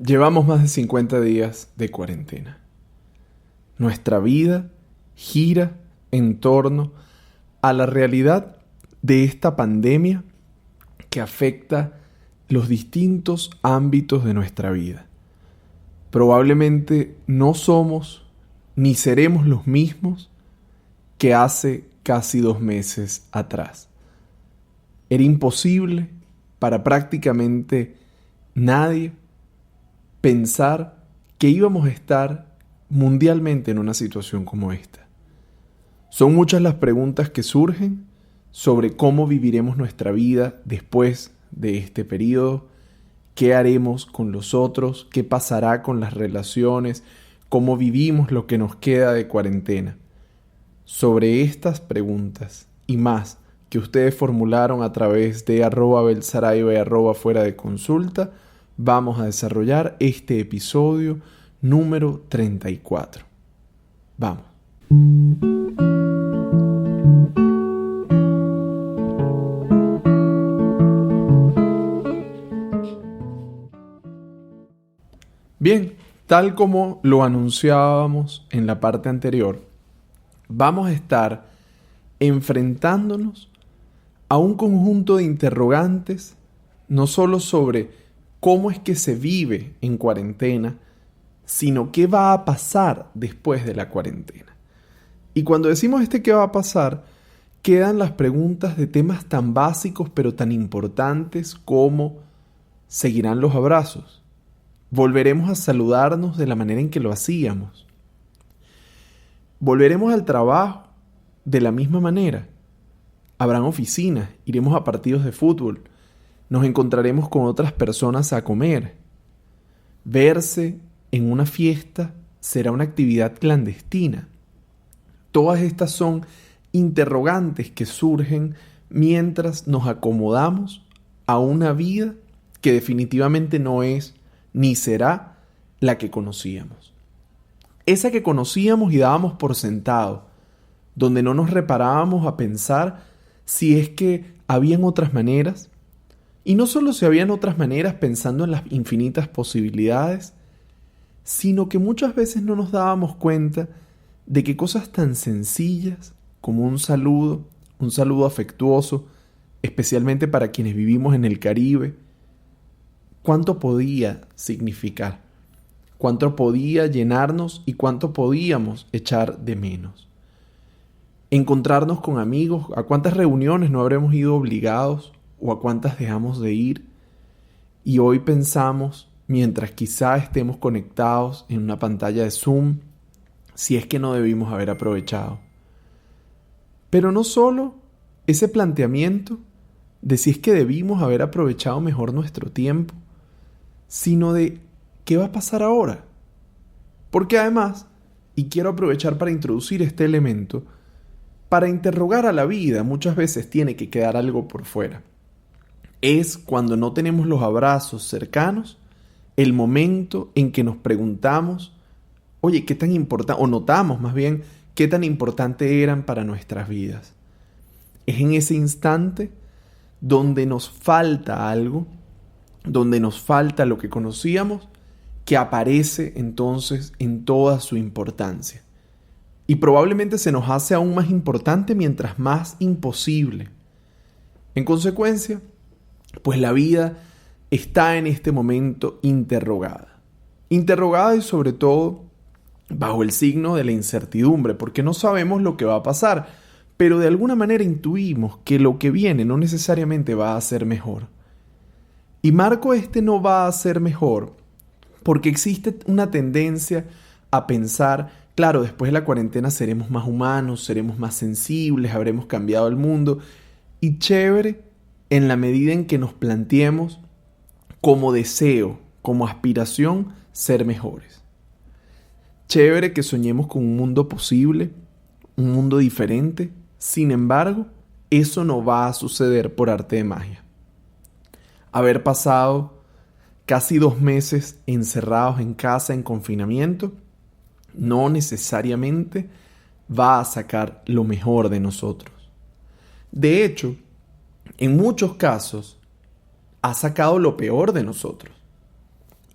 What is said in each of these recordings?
Llevamos más de 50 días de cuarentena. Nuestra vida gira en torno a la realidad de esta pandemia que afecta los distintos ámbitos de nuestra vida. Probablemente no somos ni seremos los mismos que hace casi 2 meses atrás. Era imposible para prácticamente nadie pensar que íbamos a estar mundialmente en una situación como esta. Son muchas las preguntas que surgen sobre cómo viviremos nuestra vida después de este periodo, qué haremos con los otros, qué pasará con las relaciones, cómo vivimos lo que nos queda de cuarentena. Sobre estas preguntas y más que ustedes formularon a través de @belsaraiba y @fuera de consulta, vamos a desarrollar este episodio número 34. Vamos. Bien, tal como lo anunciábamos en la parte anterior, vamos a estar enfrentándonos a un conjunto de interrogantes, no solo sobre cómo es que se vive en cuarentena, sino qué va a pasar después de la cuarentena. Y cuando decimos qué va a pasar, quedan las preguntas de temas tan básicos pero tan importantes como ¿seguirán los abrazos? ¿Volveremos a saludarnos de la manera en que lo hacíamos? ¿Volveremos al trabajo de la misma manera? ¿Habrán oficinas? ¿Iremos a partidos de fútbol? ¿Nos encontraremos con otras personas a comer? ¿Verse en una fiesta será una actividad clandestina? Todas estas son interrogantes que surgen mientras nos acomodamos a una vida que definitivamente no es ni será la que conocíamos. Esa que conocíamos y dábamos por sentado, donde no nos reparábamos a pensar si es que habían otras maneras. Y no solo si habían otras maneras pensando en las infinitas posibilidades, sino que muchas veces no nos dábamos cuenta de que cosas tan sencillas como un saludo afectuoso, especialmente para quienes vivimos en el Caribe, cuánto podía significar, cuánto podía llenarnos y cuánto podíamos echar de menos. Encontrarnos con amigos, a cuántas reuniones no habremos ido obligados o a cuántas dejamos de ir, y hoy pensamos, mientras quizá estemos conectados en una pantalla de Zoom, si es que no debimos haber aprovechado. Pero no solo ese planteamiento de si es que debimos haber aprovechado mejor nuestro tiempo, sino de qué va a pasar ahora. Porque además, y quiero aprovechar para introducir este elemento, para interrogar a la vida muchas veces tiene que quedar algo por fuera. Es cuando no tenemos los abrazos cercanos, el momento en que nos preguntamos, oye, ¿qué tan importante? O notamos más bien, ¿qué tan importante eran para nuestras vidas? Es en ese instante donde nos falta algo, donde nos falta lo que conocíamos, que aparece entonces en toda su importancia. Y probablemente se nos hace aún más importante mientras más imposible. En consecuencia, pues la vida está en este momento interrogada. Interrogada y sobre todo bajo el signo de la incertidumbre, porque no sabemos lo que va a pasar, pero de alguna manera intuimos que lo que viene no necesariamente va a ser mejor. Y marco no va a ser mejor porque existe una tendencia a pensar, claro, después de la cuarentena seremos más humanos, seremos más sensibles, habremos cambiado el mundo, y chévere en la medida en que nos planteemos como deseo, como aspiración, ser mejores. Chévere que soñemos con un mundo posible, un mundo diferente. Sin embargo, eso no va a suceder por arte de magia. Haber pasado casi 2 meses encerrados en casa en confinamiento no necesariamente va a sacar lo mejor de nosotros. De hecho, en muchos casos ha sacado lo peor de nosotros.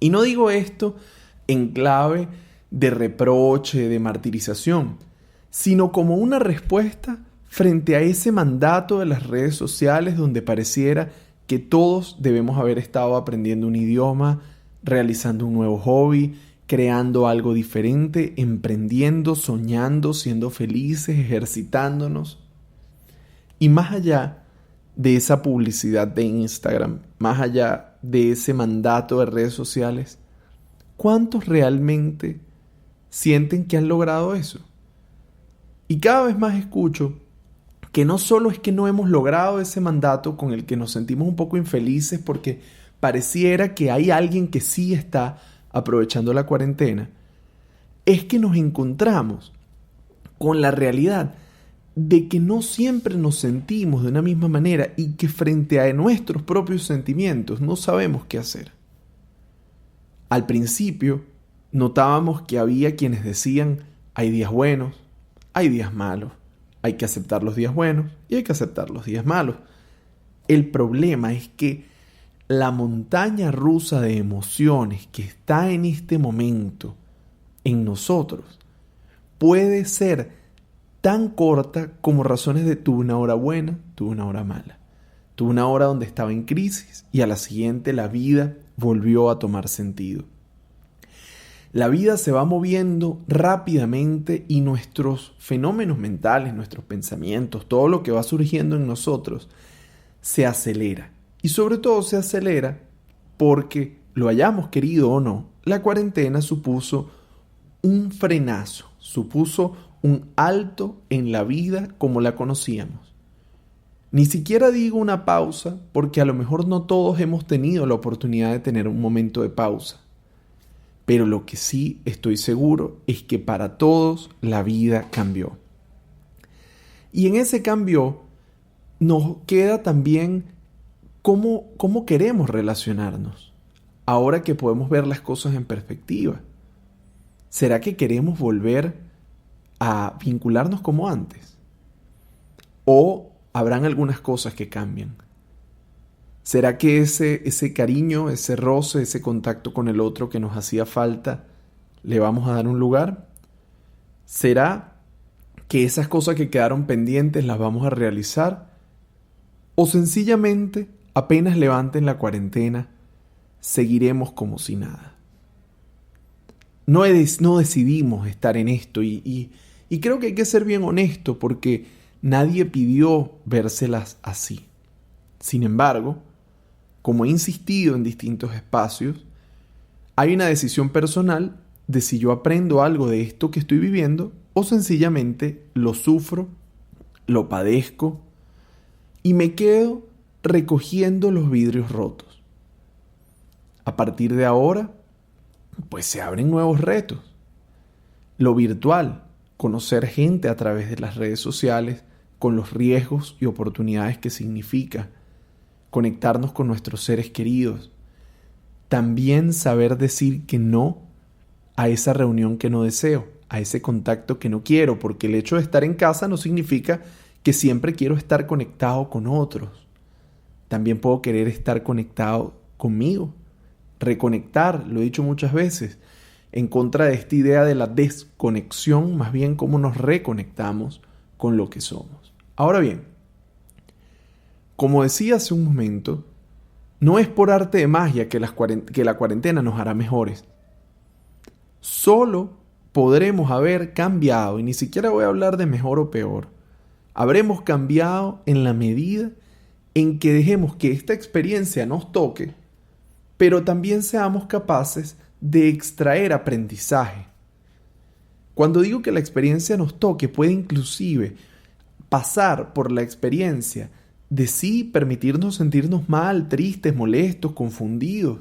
Y no digo esto en clave de reproche, de martirización, sino como una respuesta frente a ese mandato de las redes sociales donde pareciera que todos debemos haber estado aprendiendo un idioma, realizando un nuevo hobby, creando algo diferente, emprendiendo, soñando, siendo felices, ejercitándonos. Y más allá de esa publicidad de Instagram, más allá de ese mandato de redes sociales, ¿cuántos realmente sienten que han logrado eso? Y cada vez más escucho que no solo es que no hemos logrado ese mandato con el que nos sentimos un poco infelices porque pareciera que hay alguien que sí está aprovechando la cuarentena, es que nos encontramos con la realidad de que no siempre nos sentimos de una misma manera y que frente a nuestros propios sentimientos no sabemos qué hacer. Al principio notábamos que había quienes decían, hay días buenos, hay días malos, hay que aceptar los días buenos y hay que aceptar los días malos. El problema es que la montaña rusa de emociones que está en este momento en nosotros puede ser tan corta como razones de tuve una hora buena, tuve una hora mala. Tuve una hora donde estaba en crisis y a la siguiente la vida volvió a tomar sentido. La vida se va moviendo rápidamente y nuestros fenómenos mentales, nuestros pensamientos, todo lo que va surgiendo en nosotros se acelera. Y sobre todo se acelera porque, lo hayamos querido o no, la cuarentena supuso un frenazo, supuso un alto en la vida como la conocíamos. Ni siquiera digo una pausa porque a lo mejor no todos hemos tenido la oportunidad de tener un momento de pausa. Pero lo que sí estoy seguro es que para todos la vida cambió. Y en ese cambio nos queda también cómo queremos relacionarnos, ahora que podemos ver las cosas en perspectiva. ¿Será que queremos volver a vincularnos como antes? ¿O habrán algunas cosas que cambian? ¿Será que ese cariño, ese roce, ese contacto con el otro que nos hacía falta, le vamos a dar un lugar? ¿Será que esas cosas que quedaron pendientes las vamos a realizar? ¿O sencillamente, apenas levanten la cuarentena, seguiremos como si nada? No decidimos estar en esto y creo que hay que ser bien honesto porque nadie pidió vérselas así. Sin embargo, como he insistido en distintos espacios, hay una decisión personal de si yo aprendo algo de esto que estoy viviendo o sencillamente lo sufro, lo padezco y me quedo recogiendo los vidrios rotos. A partir de ahora, pues se abren nuevos retos. Lo virtual, conocer gente a través de las redes sociales con los riesgos y oportunidades que significa, conectarnos con nuestros seres queridos, también saber decir que no a esa reunión que no deseo, a ese contacto que no quiero, porque el hecho de estar en casa no significa que siempre quiero estar conectado con otros. También puedo querer estar conectado conmigo, reconectar, lo he dicho muchas veces, en contra de esta idea de la desconexión, más bien cómo nos reconectamos con lo que somos. Ahora bien, como decía hace un momento, no es por arte de magia que la cuarentena nos hará mejores. Solo podremos haber cambiado, y ni siquiera voy a hablar de mejor o peor, habremos cambiado en la medida en que dejemos que esta experiencia nos toque, pero también seamos capaces de extraer aprendizaje. Cuando digo que la experiencia nos toque, puede inclusive pasar por la experiencia de sí permitirnos sentirnos mal, tristes, molestos, confundidos,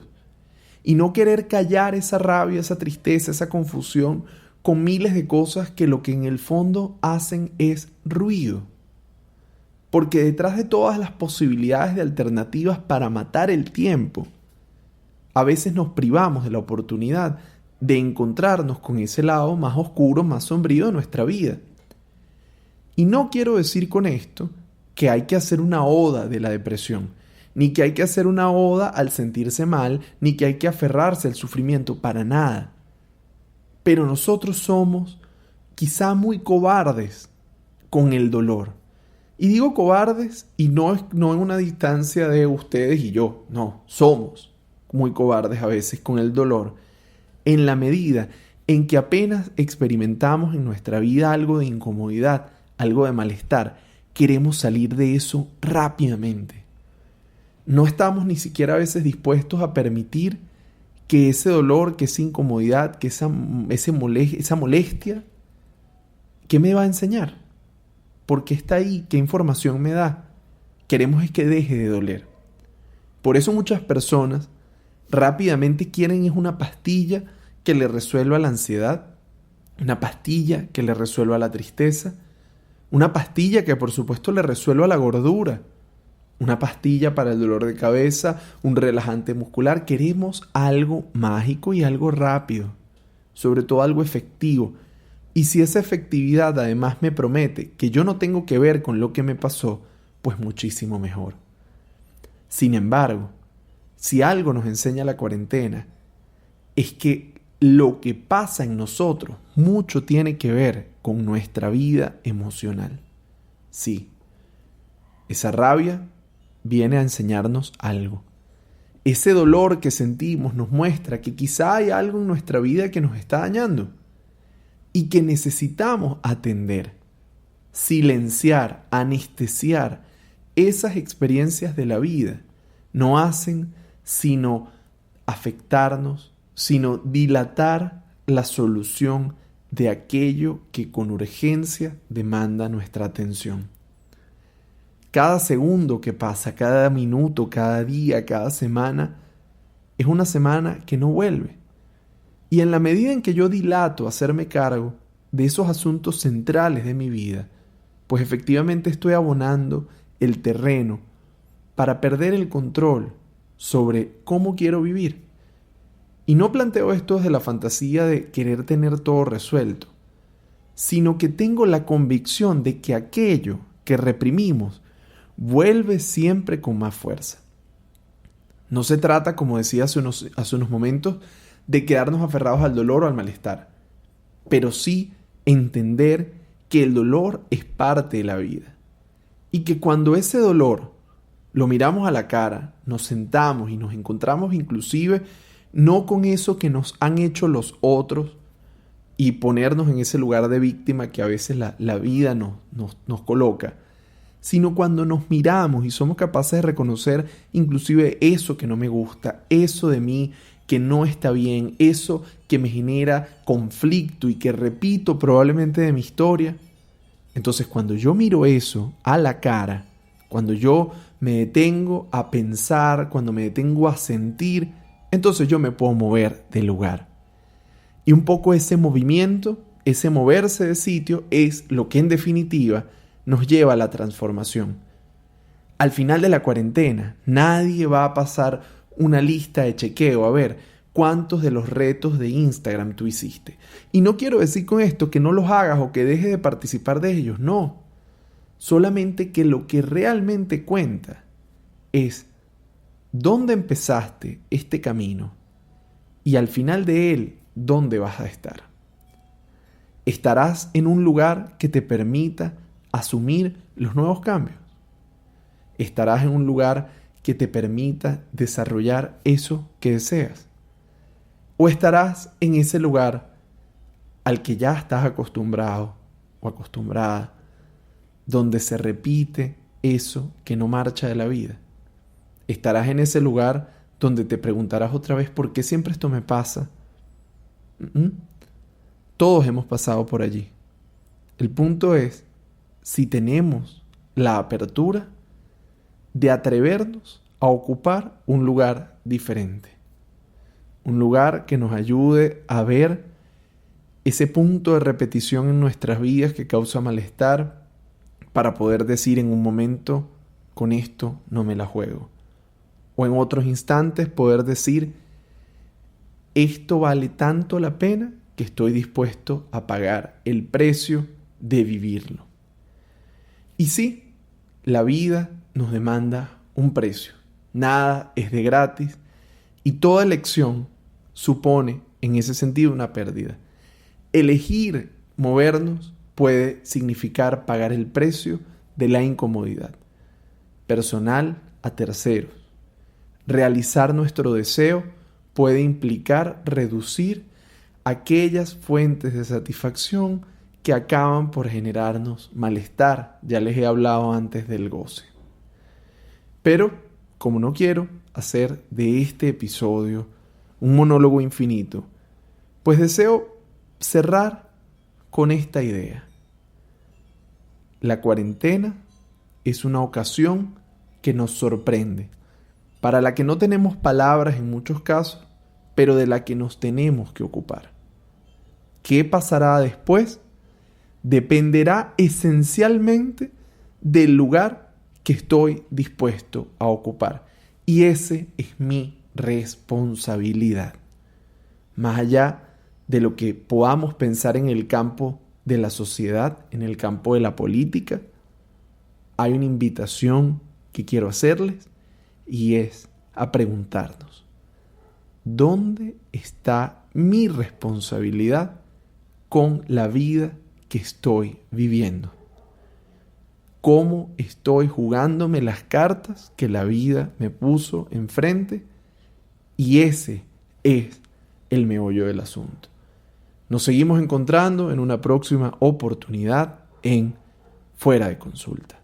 y no querer callar esa rabia, esa tristeza, esa confusión con miles de cosas que lo que en el fondo hacen es ruido. Porque detrás de todas las posibilidades de alternativas para matar el tiempo, a veces nos privamos de la oportunidad de encontrarnos con ese lado más oscuro, más sombrío de nuestra vida. Y no quiero decir con esto que hay que hacer una oda de la depresión, ni que hay que hacer una oda al sentirse mal, ni que hay que aferrarse al sufrimiento, para nada. Pero nosotros somos quizá muy cobardes con el dolor. Y digo cobardes y no en una distancia de ustedes y yo, no, somos muy cobardes a veces con el dolor, en la medida en que apenas experimentamos en nuestra vida algo de incomodidad, algo de malestar, queremos salir de eso rápidamente. No estamos ni siquiera a veces dispuestos a permitir que ese dolor, que esa incomodidad, que esa molestia, ¿qué me va a enseñar? ¿Por qué está ahí? ¿Qué información me da? Queremos es que deje de doler. Por eso muchas personas rápidamente quieren es una pastilla que le resuelva la ansiedad, una pastilla que le resuelva la tristeza, una pastilla que por supuesto le resuelva la gordura, una pastilla para el dolor de cabeza, un relajante muscular. Queremos algo mágico y algo rápido, sobre todo algo efectivo. Y si esa efectividad además me promete que yo no tengo que ver con lo que me pasó, pues muchísimo mejor. Sin embargo, si algo nos enseña la cuarentena, es que lo que pasa en nosotros mucho tiene que ver con nuestra vida emocional. Sí, esa rabia viene a enseñarnos algo. Ese dolor que sentimos nos muestra que quizá hay algo en nuestra vida que nos está dañando y que necesitamos atender, silenciar, anestesiar esas experiencias de la vida. No hacen sino afectarnos, sino dilatar la solución de aquello que con urgencia demanda nuestra atención. Cada segundo que pasa, cada minuto, cada día, cada semana, es una semana que no vuelve. Y en la medida en que yo dilato hacerme cargo de esos asuntos centrales de mi vida, pues efectivamente estoy abonando el terreno para perder el control sobre cómo quiero vivir. Y no planteo esto desde la fantasía de querer tener todo resuelto, sino que tengo la convicción de que aquello que reprimimos vuelve siempre con más fuerza. No se trata, como decía hace unos momentos, de quedarnos aferrados al dolor o al malestar, pero sí entender que el dolor es parte de la vida y que cuando ese dolor lo miramos a la cara, nos sentamos y nos encontramos inclusive no con eso que nos han hecho los otros y ponernos en ese lugar de víctima que a veces la vida nos coloca, sino cuando nos miramos y somos capaces de reconocer inclusive eso que no me gusta, eso de mí que no está bien, eso que me genera conflicto y que repito probablemente de mi historia. Entonces cuando yo miro eso a la cara, cuando yo me detengo a pensar, cuando me detengo a sentir, entonces yo me puedo mover del lugar. Y un poco ese movimiento, ese moverse de sitio es lo que en definitiva nos lleva a la transformación. Al final de la cuarentena, nadie va a pasar una lista de chequeo a ver cuántos de los retos de Instagram tú hiciste. Y no quiero decir con esto que no los hagas o que dejes de participar de ellos, no. Solamente que lo que realmente cuenta es dónde empezaste este camino y al final de él, dónde vas a estar. Estarás en un lugar que te permita asumir los nuevos cambios. Estarás en un lugar que te permita desarrollar eso que deseas. O estarás en ese lugar al que ya estás acostumbrado o acostumbrada, donde se repite eso que no marcha de la vida. Estarás en ese lugar donde te preguntarás otra vez ¿por qué siempre esto me pasa? Todos hemos pasado por allí. El punto es si tenemos la apertura de atrevernos a ocupar un lugar diferente. Un lugar que nos ayude a ver ese punto de repetición en nuestras vidas que causa malestar para poder decir en un momento, con esto no me la juego. O en otros instantes poder decir, esto vale tanto la pena que estoy dispuesto a pagar el precio de vivirlo. Y sí, la vida nos demanda un precio. Nada es de gratis y toda elección supone en ese sentido una pérdida. Elegir movernos puede significar pagar el precio de la incomodidad, personal a terceros. Realizar nuestro deseo puede implicar reducir aquellas fuentes de satisfacción que acaban por generarnos malestar. Ya les he hablado antes del goce. Pero, como no quiero hacer de este episodio un monólogo infinito, pues deseo cerrar con esta idea. La cuarentena es una ocasión que nos sorprende, para la que no tenemos palabras en muchos casos, pero de la que nos tenemos que ocupar. ¿Qué pasará después? Dependerá esencialmente del lugar que estoy dispuesto a ocupar. Y ese es mi responsabilidad. Más allá de lo que podamos pensar en el campo de la sociedad, en el campo de la política, hay una invitación que quiero hacerles y es a preguntarnos: ¿dónde está mi responsabilidad con la vida que estoy viviendo? ¿Cómo estoy jugándome las cartas que la vida me puso enfrente? Y ese es el meollo del asunto. Nos seguimos encontrando en una próxima oportunidad en Fuera de Consulta.